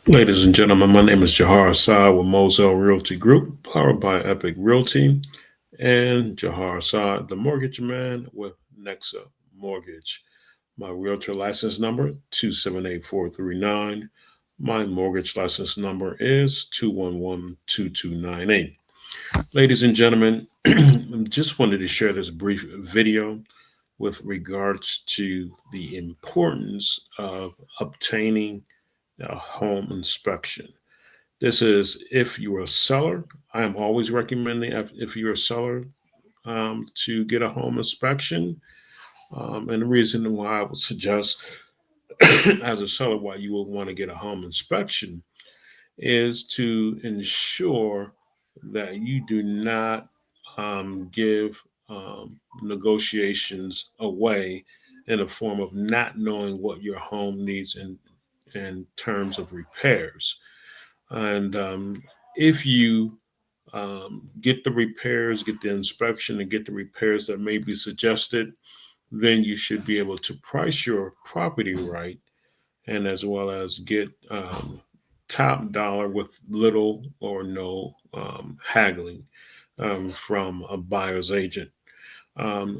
Ladies and gentlemen, my name is Jahar Assad with Moselle Realty Group, powered by Epic Realty, and Jahar Assad, the mortgage man with Nexa Mortgage. My realtor license number 278-439. My mortgage license number is 211-2298. Ladies and gentlemen, just wanted to share this brief video with regards to the importance of obtaining a home inspection. This is if you're a seller. I am always recommending if you're a seller to get a home inspection. And the reason why I would suggest as a seller why you would want to get a home inspection is to ensure that you do not give negotiations away in the form of not knowing what your home needs in terms of repairs. And if you get the repairs, get the inspection, and get the repairs that may be suggested, then you should be able to price your property right and as well as get top dollar with little or no haggling from a buyer's agent.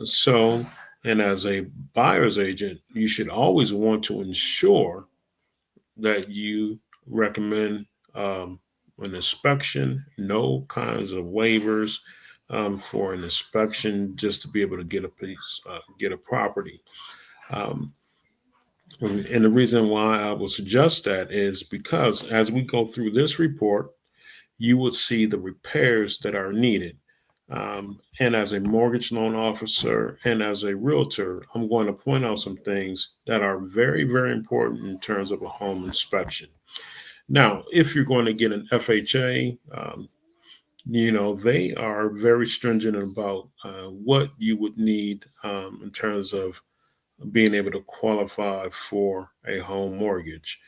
So, and as a buyer's agent, you should always want to ensure that you recommend an inspection, no kinds of waivers for an inspection, just to be able to get a piece, get a property. Um, and the reason why I will suggest that is because as we go through this report, you will see the repairs that are needed. And as a mortgage loan officer and as a realtor, I'm going to point out some things that are very, very important in terms of a home inspection. Now, if you're going to get an FHA, they are very stringent about what you would need in terms of being able to qualify for a home mortgage.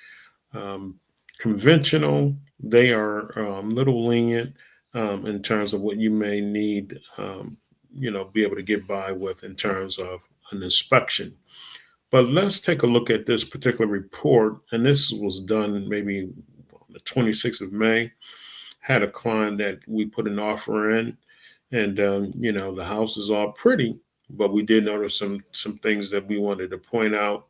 Um, Conventional, they are a little lenient in terms of what you may need, be able to get by with in terms of an inspection. But let's take a look at this particular report. And this was done maybe on the 26th of May. Had a client that we put an offer in, and the house is all pretty, but we did notice some things that we wanted to point out,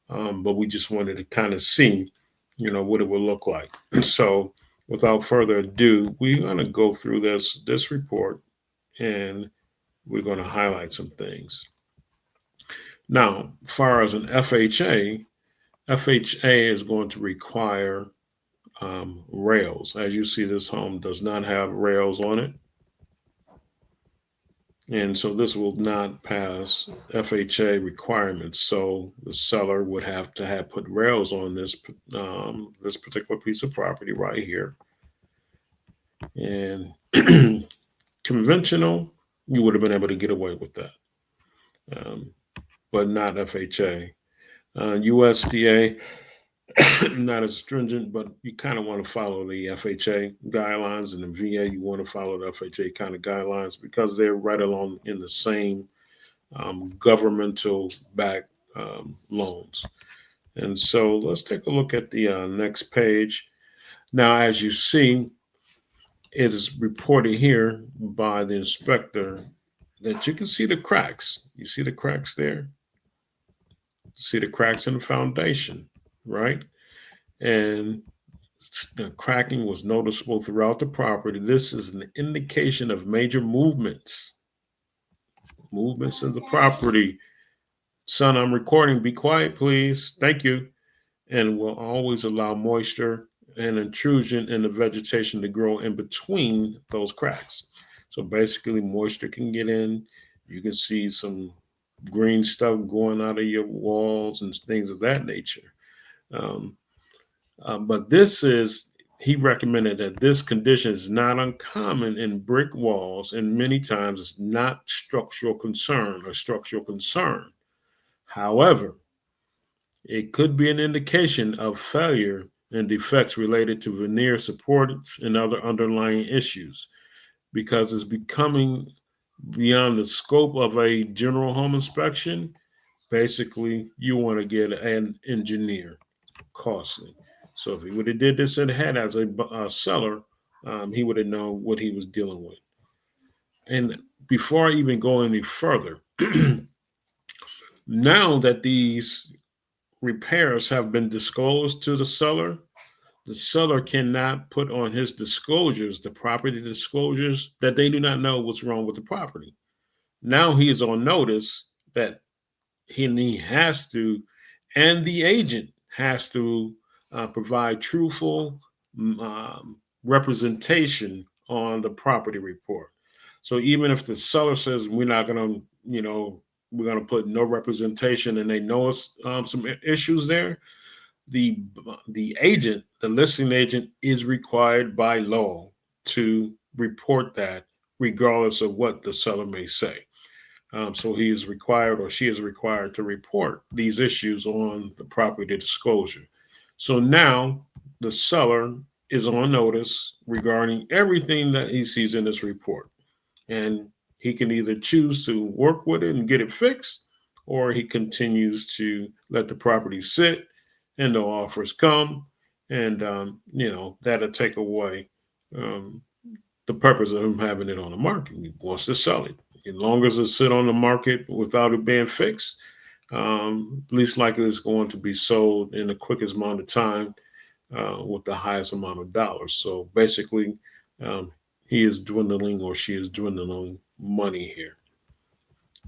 but we just wanted to kind of see, what it would look like. So, without further ado, we're going to go through this report, and we're going to highlight some things. Now, as far as an FHA is going to require rails. As you see, this home does not have rails on it. And so this will not pass FHA requirements. So the seller would have to have put rails on this particular piece of property right here. And conventional, you would have been able to get away with that, um, but not FHA. USDA, not as stringent, but you kind of want to follow the FHA guidelines, and the VA, you want to follow the FHA kind of guidelines because they're right along in the same governmental backed loans. And so let's take a look at the next page. Now, as you see, it is reported here by the inspector that you can see the cracks. You see the cracks there? See the cracks in the foundation, right? And the cracking was noticeable throughout the property. This is an indication of major movements in the property. Son, I'm recording. Be quiet, please. Thank you. And will always allow moisture and intrusion in the vegetation to grow in between those cracks. So basically, moisture can get in. You can see some green stuff going out of your walls and things of that nature. Um, but he recommended that this condition is not uncommon in brick walls, and many times it's not structural concern. However, it could be an indication of failure and defects related to veneer supports and other underlying issues because it's becoming beyond the scope of a general home inspection. Basically, you want to get an engineer, costly. So if he would have did this ahead as a seller, he would have known what he was dealing with. And before I even go any further, now that these repairs have been disclosed to the seller cannot put on his disclosures, the property disclosures, that they do not know what's wrong with the property. Now he is on notice that he has to, and the agent has to provide truthful representation on the property report. So even if the seller says we're not going to, we're going to put no representation, and they know some issues there, the agent, the listing agent, is required by law to report that, regardless of what the seller may say. So he is required, or she is required, to report these issues on the property disclosure. So now the seller is on notice regarding everything that he sees in this report. And he can either choose to work with it and get it fixed, or he continues to let the property sit and no offers come. And, that'll take away um, the purpose of him having it on the market. He wants to sell it. As long as it sit on the market without it being fixed, least likely it's going to be sold in the quickest amount of time with the highest amount of dollars. So basically, um, he is dwindling, or she is dwindling money here.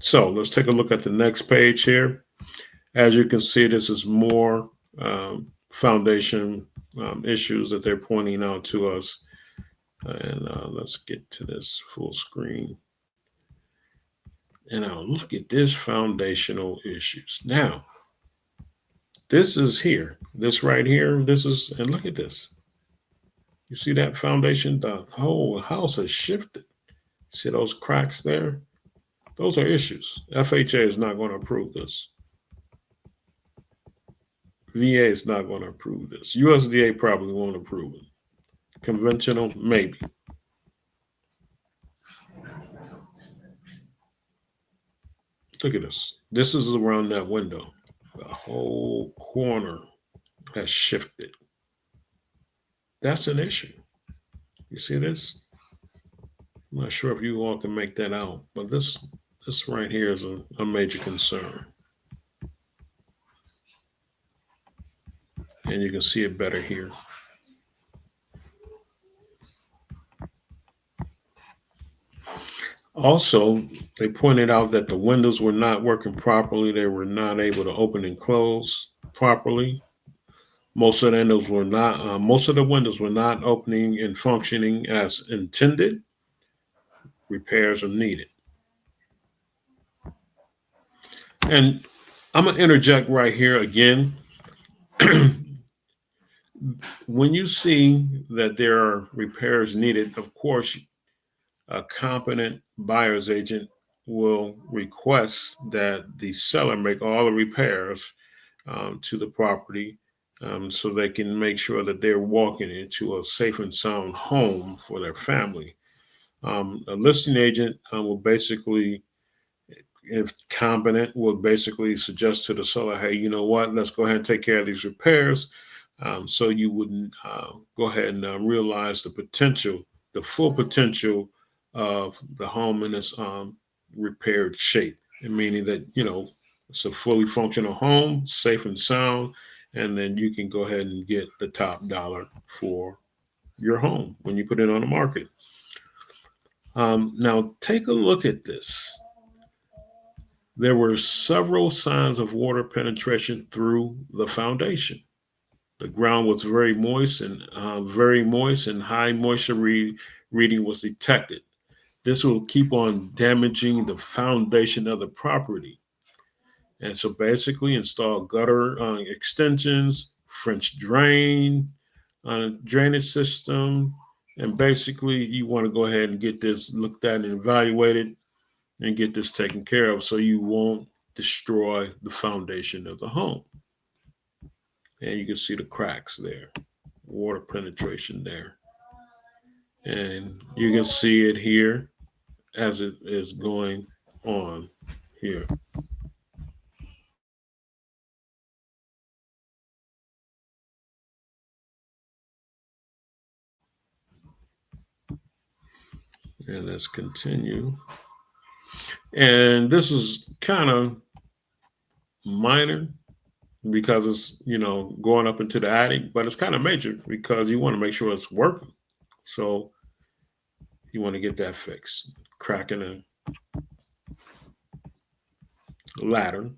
So let's take a look at the next page here. As you can see, this is more foundation issues that they're pointing out to us. And let's get to this full screen. And I'll look at this foundational issues. Now, this is here. This right here. This is, and look at this. You see that foundation? The whole house has shifted. See those cracks there? Those are issues. FHA is not going to approve this. VA is not going to approve this. USDA probably won't approve it. Conventional, maybe. Look at this. This is around that window. The whole corner has shifted. That's an issue. You see this? I'm not sure if you all can make that out, but this right here is a major concern. And you can see it better here. Also, they pointed out that the windows were not working properly. They were not able to open and close properly. Most of the windows were not. Most of the windows were not opening and functioning as intended. Repairs are needed. And I'm gonna interject right here again. When you see that there are repairs needed, of course, a competent buyer's agent will request that the seller make all the repairs to the property, so they can make sure that they're walking into a safe and sound home for their family. A listing agent will basically, if competent, will basically suggest to the seller, hey, you know what, let's go ahead and take care of these repairs, so you wouldn't go ahead and realize the potential, the full potential of the home in its repaired shape, and meaning that, it's a fully functional home, safe and sound, and then you can go ahead and get the top dollar for your home when you put it on the market. Now, take a look at this. There were several signs of water penetration through the foundation. The ground was very moist, and high moisture reading was detected. This will keep on damaging the foundation of the property. And so basically install gutter extensions, French drainage system. And basically you want to go ahead and get this looked at and evaluated and get this taken care of so you won't destroy the foundation of the home. And you can see the cracks there, water penetration there. And you can see it here as it is going on here. And let's continue. And this is kind of minor because it's, going up into the attic, but it's kind of major because you want to make sure it's working. So you want to get that fixed. Cracking a ladder.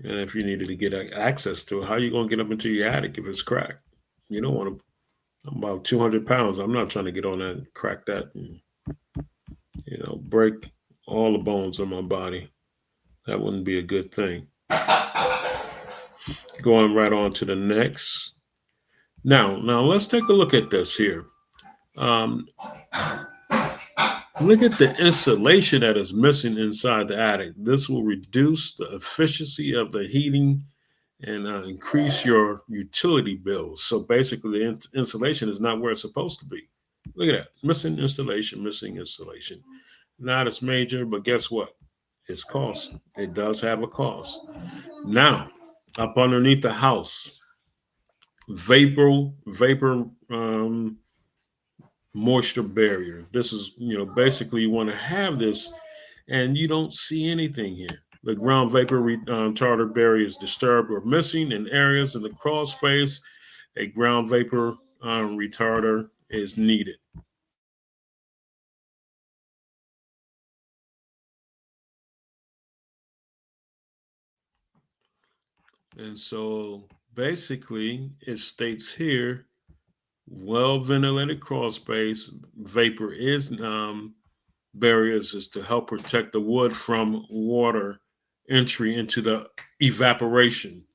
And if you needed to get access to it, how you going to get up into your attic if it's cracked? You don't want to. I'm about 200 pounds. I'm not trying to get on that and crack that and, break all the bones of my body. That wouldn't be a good thing. Going right on to the next. Now let's take a look at this here. Um, Look at the insulation that is missing inside the attic. This will reduce the efficiency of the heating and increase your utility bills. So basically, the insulation is not where it's supposed to be. Look at that. Missing installation. Not as major, but guess what? It's cost. It does have a cost. Now, up underneath the house, vapor moisture barrier. This is, basically you want to have this and you don't see anything here. The ground vapor retarder barrier is disturbed or missing in areas in the crawl space. A ground vapor retarder is needed. And so basically it states here, well ventilated crawl space vapor is barriers is to help protect the wood from water entry into the evaporation.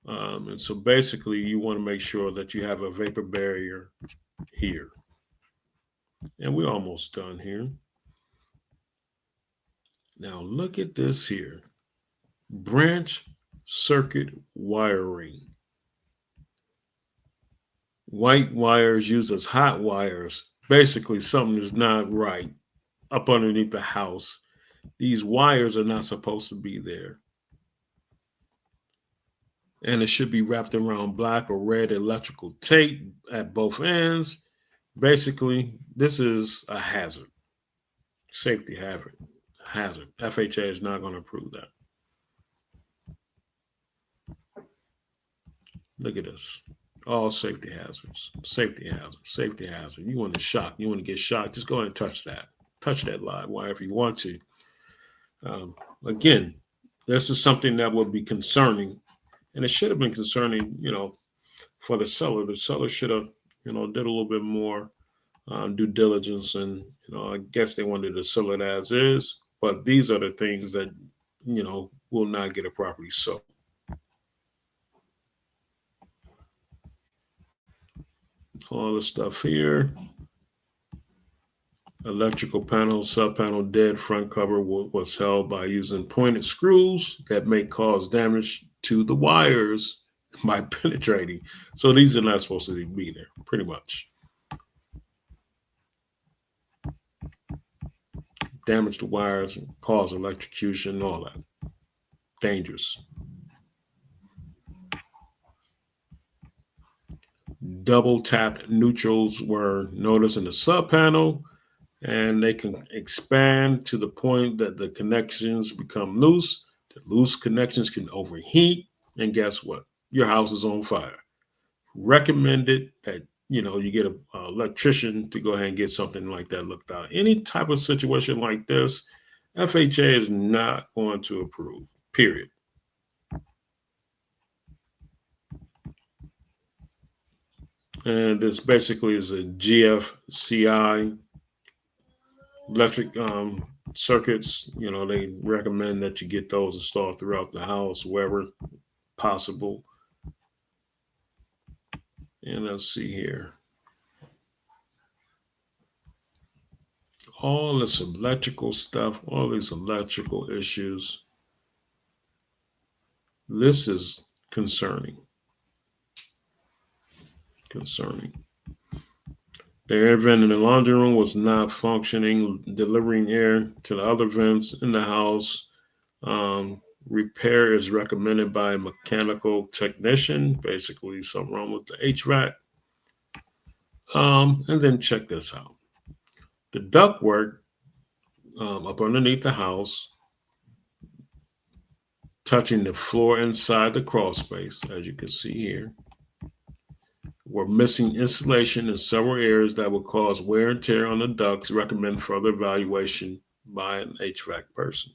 And so basically, you want to make sure that you have a vapor barrier here. And we're almost done here. Now, look at this here, branch circuit wiring. White wires used as hot wires. Basically, something is not right up underneath the house. These wires are not supposed to be there. And it should be wrapped around black or red electrical tape at both ends. Basically, this is a hazard, safety hazard. FHA is not going to approve that. Look at this. All safety hazards. Safety hazard. Safety hazard. You want to shock. You want to get shocked. Just go ahead and touch that. Touch that live wire if you want to. Again, this is something that will be concerning, and it should have been concerning, for the seller. The seller should have, did a little bit more due diligence, and I guess they wanted to sell it as is. But these are the things that will not get a property sold. All the stuff here. Electrical panel, sub panel dead, front cover was held by using pointed screws that may cause damage to the wires by penetrating. So these are not supposed to be there, pretty much. Damage the wires, cause electrocution, all that. Dangerous. Double tapped neutrals were noticed in the sub panel, and they can expand to the point that the connections become loose. The loose connections can overheat, and guess what? Your house is on fire. Recommended that you get an electrician to go ahead and get something like that looked at. Any type of situation like this, FHA is not going to approve. Period. And this basically is a GFCI electric circuits. They recommend that you get those installed throughout the house wherever possible. And let's see here. All this electrical stuff, all these electrical issues. This is concerning. The air vent in the laundry room was not functioning, delivering air to the other vents in the house. Repair is recommended by a mechanical technician. Basically, something wrong with the HVAC. And then check this out. The ductwork up underneath the house, touching the floor inside the crawl space, as you can see here. We're missing insulation in several areas that will cause wear and tear on the ducts. Recommend further evaluation by an HVAC person.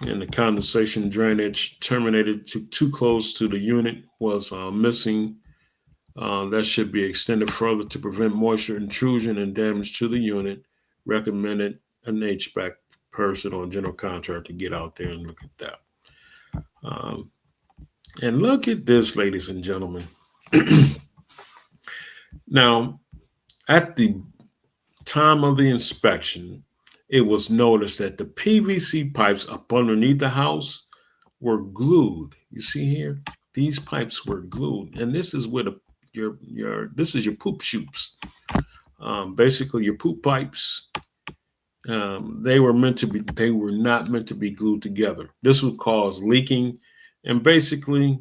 And the condensation drainage terminated too close to the unit was missing. That should be extended further to prevent moisture intrusion and damage to the unit. Recommended an HVAC person or general contractor to get out there and look at that. Um, and look at this, ladies and gentlemen. Now, at the time of the inspection, it was noticed that the PVC pipes up underneath the house were glued. You see here, these pipes were glued, and this is where this is your poop chutes. Basically, your poop pipes. They were not meant to be glued together. This would cause leaking, and basically,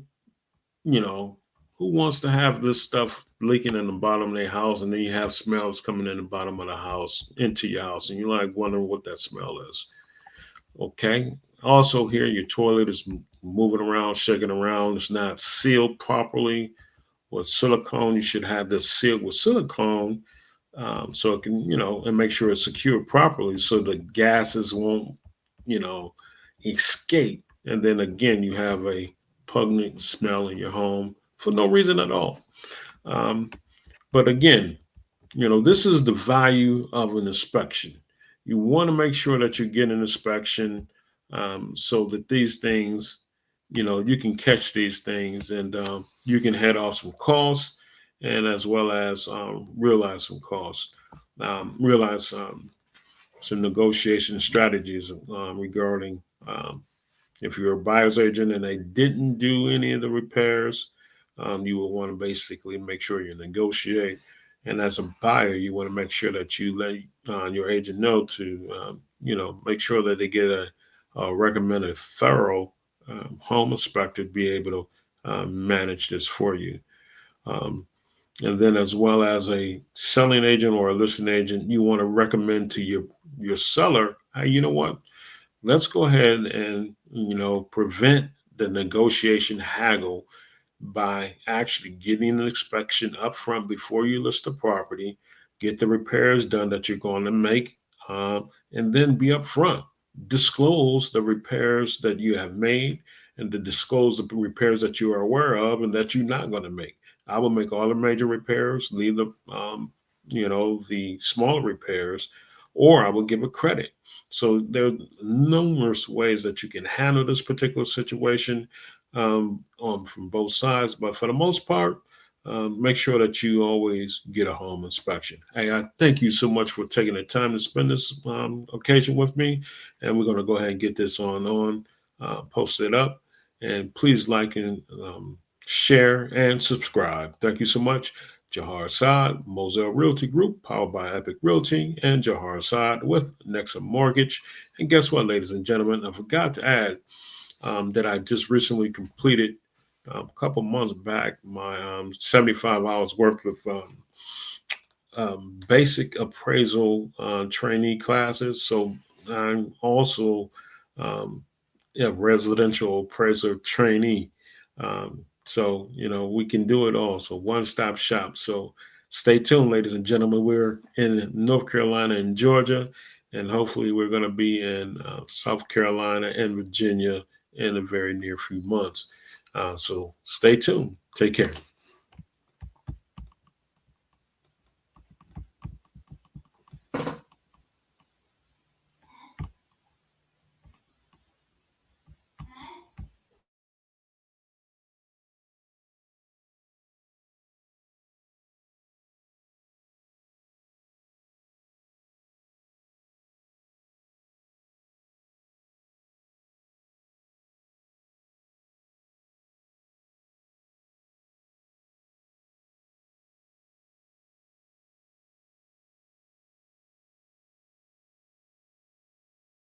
you know, who wants to have this stuff leaking in the bottom of their house, and then you have smells coming in the bottom of the house into your house, and you're like wondering what that smell is. Okay. Also, here your toilet is moving around, shaking around. It's not sealed properly with silicone. You should have this sealed with silicone, so it can, and make sure it's secured properly so the gases won't, you know, escape. And then again, you have a pungent smell in your home for no reason at all. Um, but again, this is the value of an inspection. You want to make sure that you get an inspection, so that these things, you can catch these things, and you can head off some costs, and as well as realize some costs, realize some negotiation strategies regarding, if you're a buyer's agent and they didn't do any of the repairs, you will want to basically make sure you negotiate. And as a buyer, you want to make sure that you let your agent know to, make sure that they get a recommended thorough home inspector to be able to manage this for you. Um, and then, as well as a selling agent or a listing agent, you want to recommend to your seller, hey, you know what? Let's go ahead and prevent the negotiation haggle by actually getting an inspection up front before you list the property, get the repairs done that you're going to make, and then be upfront. Disclose the repairs that you have made, and to disclose the repairs that you are aware of and that you're not going to make. I will make all the major repairs, leave the smaller repairs, or I will give a credit. So there are numerous ways that you can handle this particular situation, from both sides. But for the most part, make sure that you always get a home inspection. Hey, I thank you so much for taking the time to spend this occasion with me. And we're going to go ahead and get this post it up. And please like and share and subscribe. Thank you so much. Jahar Saad, Moselle Realty Group, powered by Epic Realty, and Jahar Saad with Nexa Mortgage. And guess what, ladies and gentlemen? I forgot to add that I just recently completed a couple months back my 75 hours worth of basic appraisal trainee classes. So I'm also a residential appraiser trainee. So, we can do it all. So one-stop shop. So stay tuned, ladies and gentlemen. We're in North Carolina and Georgia, and hopefully we're going to be in South Carolina and Virginia in a very near few months. So stay tuned. Take care.